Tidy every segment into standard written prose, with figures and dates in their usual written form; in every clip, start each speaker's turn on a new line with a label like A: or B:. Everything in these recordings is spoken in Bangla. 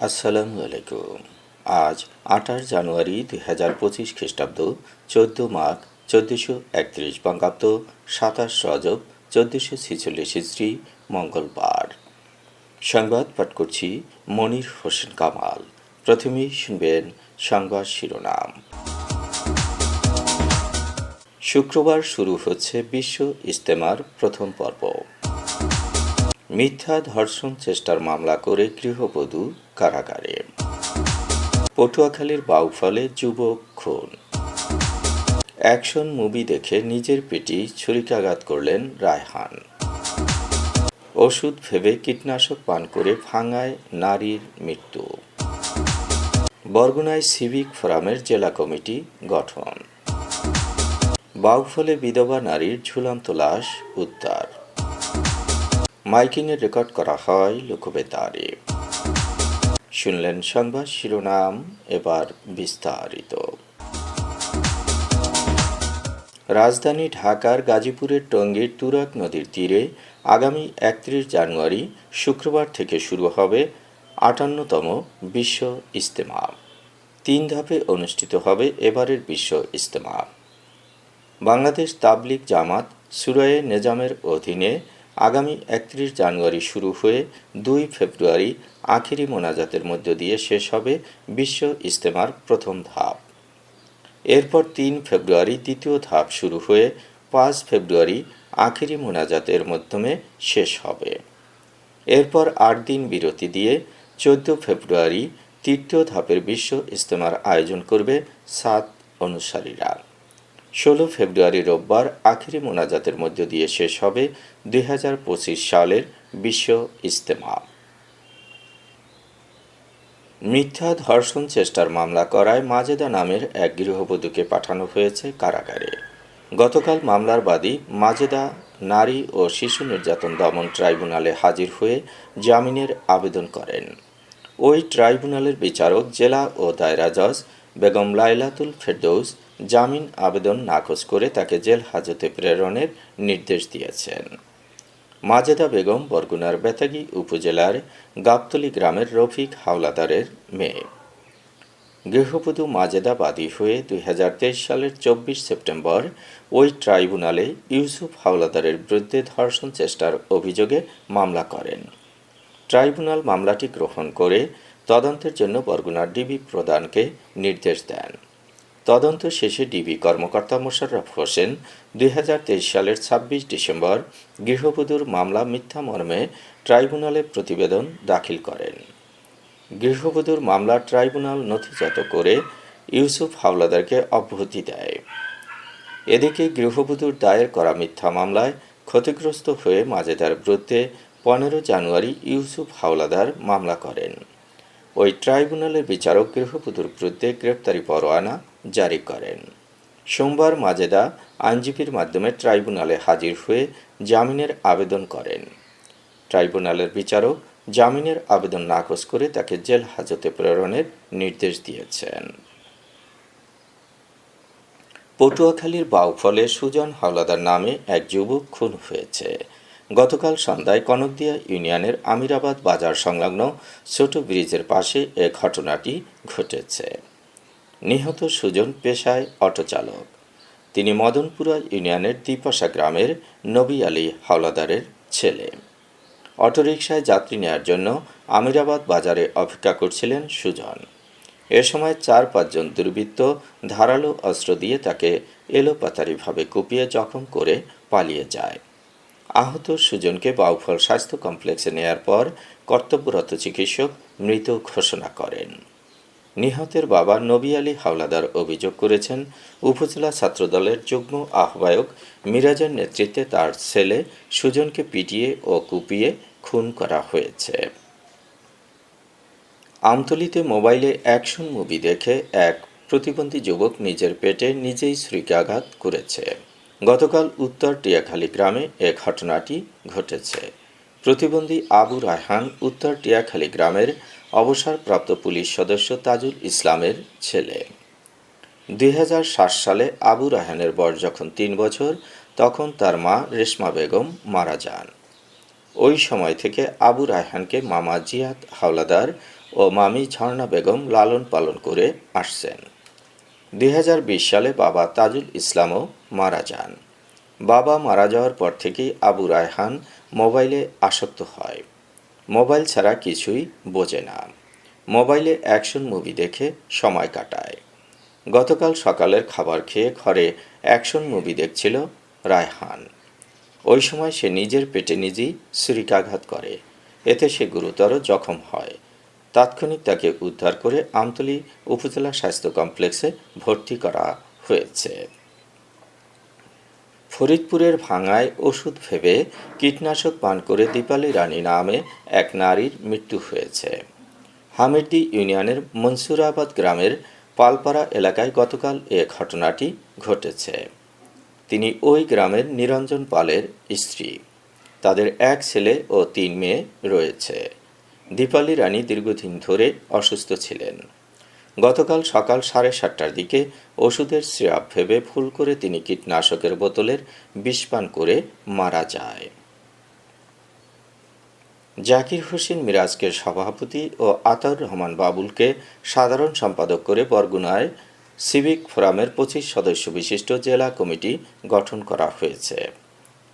A: আসসালামু আলাইকুম। আজ ২৮ জানুয়ারি ২০২৫ খ্রিস্টাব্দ, ১৪ মাঘ ১৪৩১ বঙ্গাব্দ, ২৭ রজব ১৪৪৬ হিজরি, মঙ্গলবার। সংবাদ পাঠ করছি মনির হোসেন কামাল। প্রথমেই শুনবেন সংবাদ শিরোনাম। শুক্রবার শুরু হচ্ছে বিশ্ব ইজতেমার প্রথম পর্ব। মিথ্যা ধর্ষণ চেষ্টার মামলা করে গৃহবধূ কারাগারে। পটুয়াখালীর বাউফলে যুবক খুন। অ্যাকশন মুভি দেখে নিজের পেটেই ছুরিকাঘাত করলেন রায়হান। ওষুধ ভেবে কীটনাশক পান করে ভাঙায় নারীর মৃত্যু। বরগুনায় সিভিক ফোরামের জেলা কমিটি গঠন। বাউফলে বিধবা নারীর ঝুলন্ত লাশ উদ্ধার। মাইকিংয়ে রেকর্ড করা হয় লোকবেতারে। শুনলেন সংবাদ শিরোনাম, এবার বিস্তারিত। রাজধানী ঢাকার গাজীপুরের টঙ্গীর তুরাগ নদীর তীরে আগামী ৩১ জানুয়ারি শুক্রবার থেকে শুরু হবে ৫৮তম বিশ্ব ইজতেমা। ৩ ধাপে অনুষ্ঠিত হবে এবারের বিশ্ব ইজতেমা। বাংলাদেশ তাবলিগ জামাত সুরায়ে নেজামের অধীনে আগামী ৩১ জানুয়ারি শুরু হয়ে ২ ফেব্রুয়ারি আখিরি মোনাজাতের মধ্য দিয়ে শেষ হবে বিশ্ব ইজতেমার প্রথম ধাপ। এরপর ৩ ফেব্রুয়ারি দ্বিতীয় ধাপ শুরু হয়ে ৫ ফেব্রুয়ারি আখিরি মোনাজাতের মাধ্যমে শেষ হবে। এরপর ৮ দিন বিরতি দিয়ে ১৪ ফেব্রুয়ারি তৃতীয় ধাপের বিশ্ব ইজতেমার আয়োজন করবে সাত অনুসারীরা। ১৬ ফেব্রুয়ারি রোববার আখিরি মোনাজাতের মধ্য দিয়ে শেষ হবে ২০২৫ সালের বিশ্ব ইজতেমা। মিথ্যা ধর্ষণ চেষ্টার মামলা করায় মাজেদা নামের এক গৃহবধূকে পাঠানো হয়েছে কারাগারে। গতকাল মামলার বাদী মাজেদা নারী ও শিশু নির্যাতন দমন ট্রাইব্যুনালে হাজির হয়ে জামিনের আবেদন করেন। ওই ট্রাইব্যুনালের বিচারক জেলা ও দায়রা জজ বেগম লাইলাতুল ফেরদৌস জামিন আবেদন নাকচ করে তাকে জেল হাজতে প্রেরণের নির্দেশ দিয়েছেন। মাজেদা বেগম বরগুনার বেতাগী উপজেলার গাবতলী গ্রামের রফিক হাওলাদারের মেয়ে। গৃহবধূ মাজেদা বাদী হয়ে ২০২৩ সালের ২৪ সেপ্টেম্বর ওই ট্রাইব্যুনালে ইউসুফ হাওলাদারের বিরুদ্ধে ধর্ষণ চেষ্টার অভিযোগে মামলা করেন। ট্রাইব্যুনাল মামলাটি গ্রহণ করে তদন্তের জন্য বরগুনার ডিবি প্রধানকে নির্দেশ দেন। তদন্ত শেষে ডিবি কর্মকর্তা মোশাররফ হোসেন ২০২৩ সালের ২৬ ডিসেম্বর গৃহবধূর মামলা মিথ্যা মর্মে ট্রাইব্যুনালে প্রতিবেদন দাখিল করেন। গৃহবধূর মামলা ট্রাইব্যুনাল নথিজাত করে ইউসুফ হাওলাদারকে অব্যাহতি দেয়। এদিকে গৃহবধূর দায়ের করা মিথ্যা মামলায় ক্ষতিগ্রস্ত হয়ে মাজেদার বিরুদ্ধে ১৫ জানুয়ারি ইউসুফ হাওলাদার মামলা করেন। ওই ট্রাইব্যুনালের বিচারক গৃহবধূর বিরুদ্ধে গ্রেপ্তারি পরোয়ানা জারি করেন। সোমবার মাজেদা আইনজীবীর মাধ্যমে ট্রাইব্যুনালে হাজির হয়ে জামিনের আবেদন করেন। ট্রাইব্যুনালের বিচারক জামিনের আবেদন নাকচ করে তাকে জেল হাজতে প্রেরণের নির্দেশ দিয়েছেন। পটুয়াখালীর বাউফলে সুজন হাওলাদার নামে এক যুবক খুন হয়েছে। গতকাল সন্ধ্যায় কনকদিয়া ইউনিয়নের আমিরাবাদ বাজার সংলগ্ন ছোট ব্রিজের পাশে এ ঘটনাটি ঘটেছে। নিহত সুজন পেশায় অটোচালক। তিনি মদনপুরা ইউনিয়নের দ্বিপাশা গ্রামের নবী আলী হাওলাদারের ছেলে। অটোরিকশায় যাত্রী নেওয়ার জন্য আমিরাবাদ বাজারে অপেক্ষা করছিলেন সুজন। এ সময় ৪-৫ জন দুর্বৃত্ত ধারালো অস্ত্র দিয়ে তাকে এলোপাতাড়িভাবে কুপিয়ে জখম করে পালিয়ে যায়। আহত সুজনকে বাউফল স্বাস্থ্য কমপ্লেক্সে নেয়ার পর কর্তব্যরত চিকিৎসক মৃত ঘোষণা করেন। নিহতের বাবা নবী আলী হাওলাদার অভিযোগ করেছেন, উপজেলা ছাত্রদলের যুগ্ম আহ্বায়ক মিরাজের নেতৃত্বে তার ছেলে সুজনকে পিটিয়ে ও কুপিয়ে খুন করা হয়েছে। আমতলীতে মোবাইলে অ্যাকশন মুভি দেখে এক প্রতিবন্ধী যুবক নিজের পেটে নিজেই ছুরিকাঘাত করেছে। গতকাল উত্তর টিয়াখালী গ্রামে এ ঘটনাটি ঘটেছে। প্রতিবন্ধী আবু রায়হান উত্তর টিয়াখালী গ্রামের অবসরপ্রাপ্ত পুলিশ সদস্য তাজুল ইসলামের ছেলে। ২০০৭ সালে আবু রায়হানের বয়স যখন ৩ বছর, তখন তার মা রেশমা বেগম মারা যান। ওই সময় থেকে আবু রায়হানকে মামা জিয়াদ হাওলাদার ও মামি ঝর্ণা বেগম লালন পালন করে আসছেন। 2020 সালে বাবা তাজুল ইসলামও মারা যান। বাবা মারা যাওয়ার পর থেকেই আবু রায়হান মোবাইলে আসক্ত হয়। মোবাইল ছাড়া কিছুই বোঝে না। মোবাইলে অ্যাকশন মুভি দেখে সময় কাটায়। গতকাল সকালের খাবার খেয়ে ঘরে অ্যাকশন মুভি দেখছিল রায়হান। ওই সময় সে নিজের পেটে নিজেই ছুরিকাঘাত করে। এতে সে গুরুতর জখম হয়। তাৎক্ষণিক তাকে উদ্ধার করে আমতলী উপজেলা স্বাস্থ্য কমপ্লেক্সে ভর্তি করা হয়েছে। ফরিদপুরের ভাঙ্গায় ওষুধ ভেবে কীটনাশক পান করে দীপালি রানী নামে এক নারীর মৃত্যু হয়েছে। হামিরদি ইউনিয়নের মনসুরাবাদ গ্রামের পালপাড়া এলাকায় গতকাল এ ঘটনাটি ঘটেছে। তিনি ওই গ্রামের নিরঞ্জন পালের স্ত্রী। তাদের এক ছেলে ও 3 মেয়ে রয়েছে। দীপালি রানী দীর্ঘদিন ধরে অসুস্থ ছিলেন। গতকাল সকাল 7:30টার দিকে ওষুধের সিরাপ ভেবে ভুল করে তিনি কীটনাশকের বোতলের বিষ পান করে মারা যায়। জাকির হোসেন মিরাজকে সভাপতি ও আতাউর রহমান বাবুলকে সাধারণ সম্পাদক করে বরগুনায় সিভিক ফোরামের 25 সদস্য বিশিষ্ট জেলা কমিটি গঠন করা হয়েছে।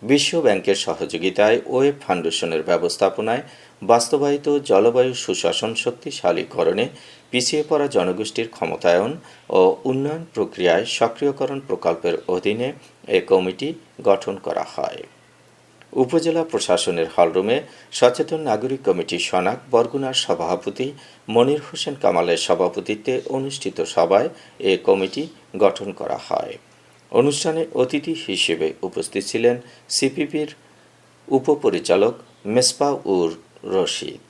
A: বিশ্ব ব্যাংকের সহযোগিতায় ওয়েব ফাউন্ডেশনের ব্যবস্থাপনায় বাস্তবায়িত জলবায়ু সুশাসন শক্তিশালীকরণে পিছিয়ে পড়া জনগোষ্ঠীর ক্ষমতায়ন ও উন্নয়ন প্রক্রিয়ায় সক্রিয়করণ প্রকল্পের অধীনে এ কমিটি গঠন করা হয়। উপজেলা প্রশাসনের হলরুমে সচেতন নাগরিক কমিটি সনাক বরগুনার সভাপতি মনির হোসেন কামালের সভাপতিত্বে অনুষ্ঠিত সভায় এ কমিটি গঠন করা হয়। অনুষ্ঠানে অতিথি হিসেবে উপস্থিত ছিলেন সিপিবির উপপরিচালক মেসবাউর রশিদ।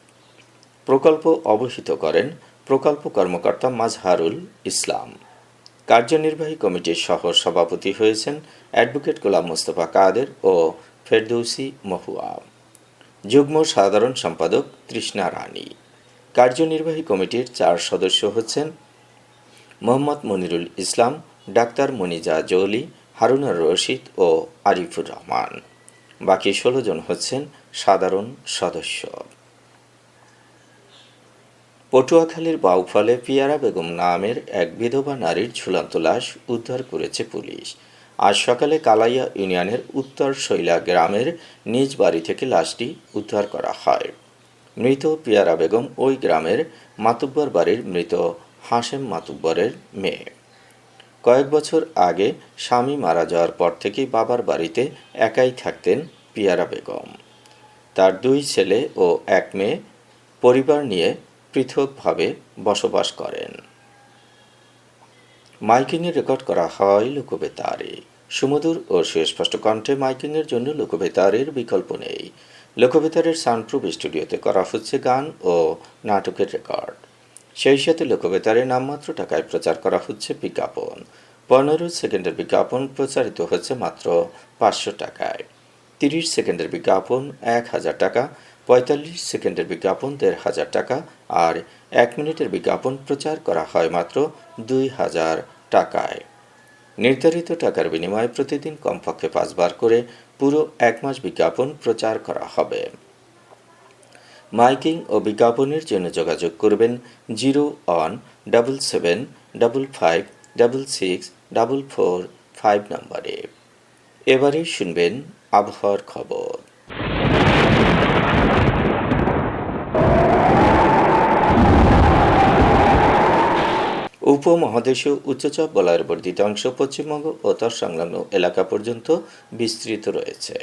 A: প্রকল্প অবহিত করেন প্রকল্প কর্মকর্তা মাজহারুল ইসলাম। কার্যনির্বাহী কমিটির সহ সভাপতি হয়েছেন অ্যাডভোকেট গোলাম মোস্তফা কাদের ও ফেরদৌসী মহুয়া। যুগ্ম সাধারণ সম্পাদক তৃষ্ণা রানী। কার্যনির্বাহী কমিটির 4 সদস্য হচ্ছেন মোহাম্মদ মনিরুল ইসলাম, ডাক্তার মনিজা জৌলি, হারুনার রশিদ ও আরিফুর রহমান। বাকি 16 জন হচ্ছেন সাধারণ সদস্য। পটুয়াখালীর বাউফলে পিয়ারা বেগম নামের এক বিধবা নারীর ঝুলন্ত লাশ উদ্ধার করেছে পুলিশ। আজ সকালে কালাইয়া ইউনিয়নের উত্তর শৈলা গ্রামের নিজ বাড়ি থেকে লাশটি উদ্ধার করা হয়। মৃত পিয়ারা বেগম ওই গ্রামের মাতুব্বর বাড়ির মৃত হাশেম মাতুব্বরের মেয়ে। কয়েক বছর আগে স্বামী মারা যাওয়ার পর থেকেই বাবার বাড়িতে একাই থাকতেন পিয়ারা বেগম। তার 2 ছেলে ও 1 মেয়ে পরিবার নিয়ে পৃথকভাবে বসবাস করেন। মাইকিংয়ে রেকর্ড করা হয় লোকবেতারে। সুমধুর ও সুস্পষ্ট কণ্ঠে মাইকিংয়ের জন্য লোকবেতারের বিকল্প নেই। লোকবেতারের সাউন্ডপ্রুফ স্টুডিওতে করা হচ্ছে গান ও নাটকের রেকর্ড। সেই সাথে লোকবেতারে নামমাত্র টাকায় প্রচার করা হচ্ছে বিজ্ঞাপন। 15 সেকেন্ডের বিজ্ঞাপন প্রচারিত হচ্ছে মাত্র 500 টাকায়। 30 সেকেন্ডের বিজ্ঞাপন 1000 টাকা, 45 সেকেন্ডের বিজ্ঞাপন 1500 টাকা আর 1 মিনিটের বিজ্ঞাপন প্রচার করা হয় মাত্র 2000 টাকায়। নির্ধারিত টাকার বিনিময়ে প্রতিদিন কমপক্ষে 5 বার করে পুরো 1 মাস বিজ্ঞাপন প্রচার করা হবে। মাইকিং ও বিজ্ঞাপনের জন্য যোগাযোগ করবেন 0175556644 নম্বরে। এবারে শুনবেন আবহাওয়ার খবর। উপমহাদেশীয় উচ্চচাপ বলয়ের বর্ধিত অংশ পশ্চিমবঙ্গ ও তার সংলগ্ন এলাকা পর্যন্ত বিস্তৃত রয়েছে।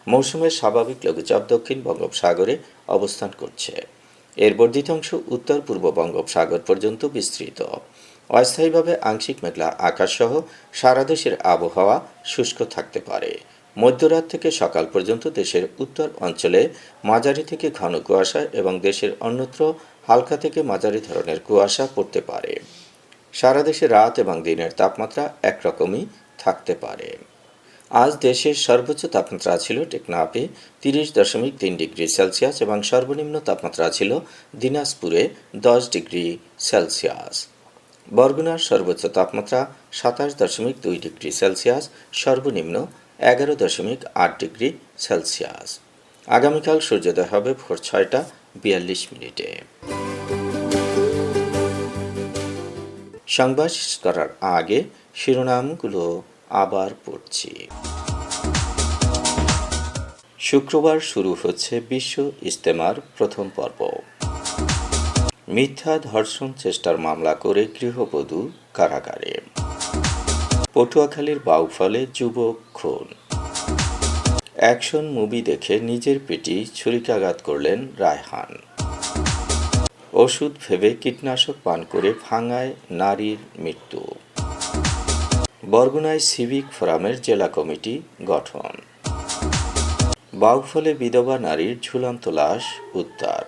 A: মৌসুমের স্বাভাবিক লঘুচাপ দক্ষিণ বঙ্গোপসাগরে অবস্থান করছে। এর বর্ধিত অংশ উত্তর পূর্ব বঙ্গোপসাগর পর্যন্ত বিস্তৃত। অস্থায়ীভাবে আংশিক মেঘলা আকাশসহ সারা দেশের আবহাওয়া শুষ্ক থাকতে পারে। মধ্যরাত থেকে সকাল পর্যন্ত দেশের উত্তর অঞ্চলে মাঝারি থেকে ঘন কুয়াশা এবং দেশের অন্যত্র হালকা থেকে মাঝারি ধরনের কুয়াশা পড়তে পারে। সারা দেশে রাত এবং দিনের তাপমাত্রা একরকমই থাকতে পারে। আজ দেশের সর্বোচ্চ তাপমাত্রা ছিল টেকনাফে 30.3 ডিগ্রি সেলসিয়াস এবং সর্বনিম্ন তাপমাত্রা ছিল দিনাজপুরে 10 ডিগ্রি সেলসিয়াস। বরগুনার সর্বোচ্চ তাপমাত্রা 27.2 ডিগ্রি সেলসিয়াস, সর্বনিম্ন 11.8 ডিগ্রি সেলসিয়াস। আগামীকাল সূর্যোদয় হবে ভোর 6টা 42 মিনিটে। সংবাদ শেষ করার আগে শিরোনামগুলো আবার পড়ছি। শুক্রবার শুরু হচ্ছে বিশ্ব ইজতেমার প্রথম পর্ব। মিথ্যা ধর্ষণ চেষ্টার মামলা করে গৃহবধূ কারাগারে। পটুয়াখালীর বাউফলে যুবক খুন। অ্যাকশন মুভি দেখে নিজের পেটেই ছুরিকাঘাত করলেন রায়হান। ওষুধ ভেবে কীটনাশক পান করে ভাঙায় নারীর মৃত্যু। বরগুনায় সিভিক ফোরামের জেলা কমিটি গঠন। বাউফলে বিধবা নারীর ঝুলন্ত লাশ উদ্ধার।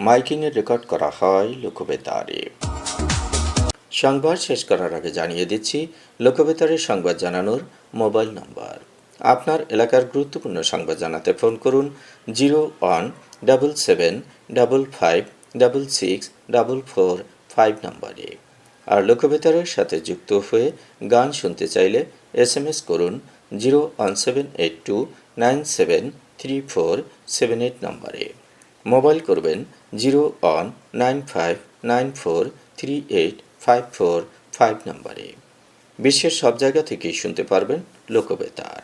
A: মাইকিংয়ে রেকর্ড করা হয় লোকবেতারে। সংবাদ শেষ করার আগে জানিয়ে দিচ্ছি লোকবেতারে সংবাদ জানানোর মোবাইল নম্বর। আপনার এলাকার গুরুত্বপূর্ণ সংবাদ জানাতে ফোন করুন 0177555644 নম্বরে। আর লোকবেতারের সাথে যুক্ত হয়ে গান শুনতে চাইলে SMS করুন 01782973478 নম্বরে। মোবাইল করবেন 01959438545 নম্বরে। বিশ্বের সব জায়গা থেকেই শুনতে পারবেন লোকবেতার।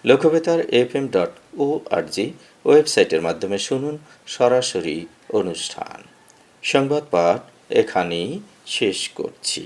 A: লোকবেতার FM.org ওয়েবসাইটের মাধ্যমে শুনুন সরাসরি অনুষ্ঠান। সংবাদ পাঠ এখানেই শেষ করছি।